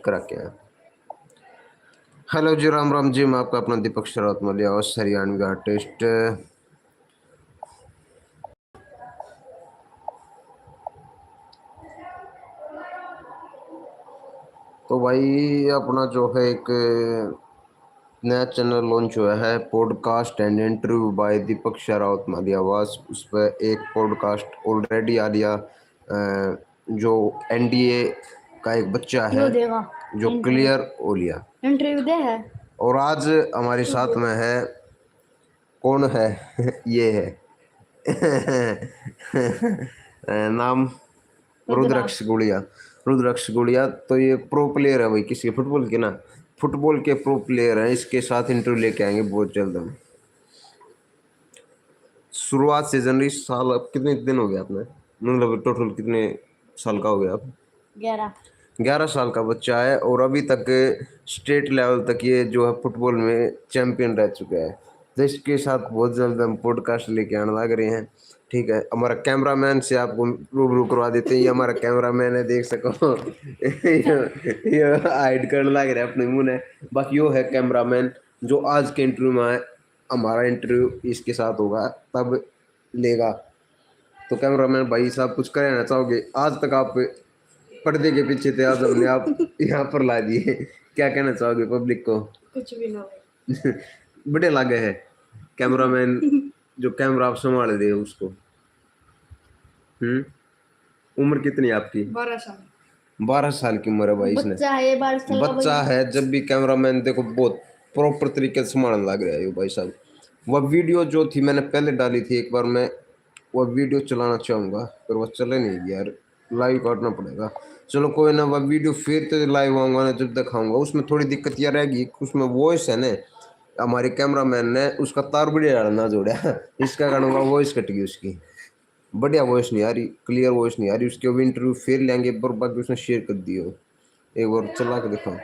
करा क्या। हेलो जी, राम राम जी, मैं आपका अपना दीपक शरावत मलिया और हरियाणवी आर्टिस्ट। तो भाई अपना जो है एक नया चैनल लॉन्च हुआ है, पॉडकास्ट एंड इंटरव्यू बाय दीपक शरावत मालियावास। उस पर एक पॉडकास्ट ऑलरेडी आ लिया, जो एनडीए का एक बच्चा है जो क्लियर हो लिया इंटरव्यू दे है। और आज हमारे साथ में है, कौन है ये है नाम रुद्राक्ष गुड़िया। रुद्राक्ष गुड़िया तो ये प्रो प्लेयर है भाई, किसी फुटबॉल के ना, फुटबॉल के प्रो प्लेयर हैं। इसके साथ इंटरव्यू लेके आएंगे बहुत जल्द हम। शुरुआत से जनवरी साल, अब कितने दिन हो गए आपने, मतलब टोटल कितने साल का हो गया आप? 11 साल का बच्चा है और अभी तक स्टेट लेवल तक ये जो है फुटबॉल में चैंपियन रह चुका है। तो इसके साथ बहुत जल्द हम पॉडकास्ट लेके आने लग रहे हैं। ठीक है, हमारा कैमरामैन से आपको रूबरू करवा देते हैं। ये हमारा कैमरामैन है, देख सको ये हाइड करने लग रहा है अपने मुंह ने। बाकी यो है कैमरामैन जो आज के इंटरव्यू में आए। हमारा इंटरव्यू इसके साथ होगा तब लेगा। तो कैमरामैन भाई साहब कुछ कहना चाहोगे? आज तक आप पर्दे के पीछे थे, आज हमने आप यहाँ पर ला दिए, क्या कहना चाहोगे पब्लिक को? कुछ भी ना बड़े लागे है कैमरामैन जो कैमरा आप संभाल रहे हो उसको। उम्र कितनी है आपकी? 12 साल की उम्र है भाई। इसने बच्चा है, 12 साल का बच्चा है, जब भी कैमरामैन देखो बहुत प्रॉपर तरीके से संभालने लग रहा है ये भाई साहब। वह वीडियो जो थी मैंने पहले डाली थी एक बार, मैं वह वीडियो चलाना चाहूँगा पर वह चले नहीं यार, लाइव काटना पड़ेगा। चलो कोई ना, वह वीडियो फिर तो लाइव आऊँगा ना जब दिखाऊँगा। उसमें थोड़ी दिक्कत यह रहेगी, उसमें वॉइस है ना, हमारे कैमरामैन ने उसका तार बढ़िया ना जोड़ा इसका कारण वॉइस कट गई उसकी, बढ़िया वॉइस नहीं आ रही, क्लियर वॉइस नहीं आ रही उसके। भी इंटरव्यू फिर लेंगे पर बाकी उसने शेयर कर दियो, एक बार चला के दिखाओ।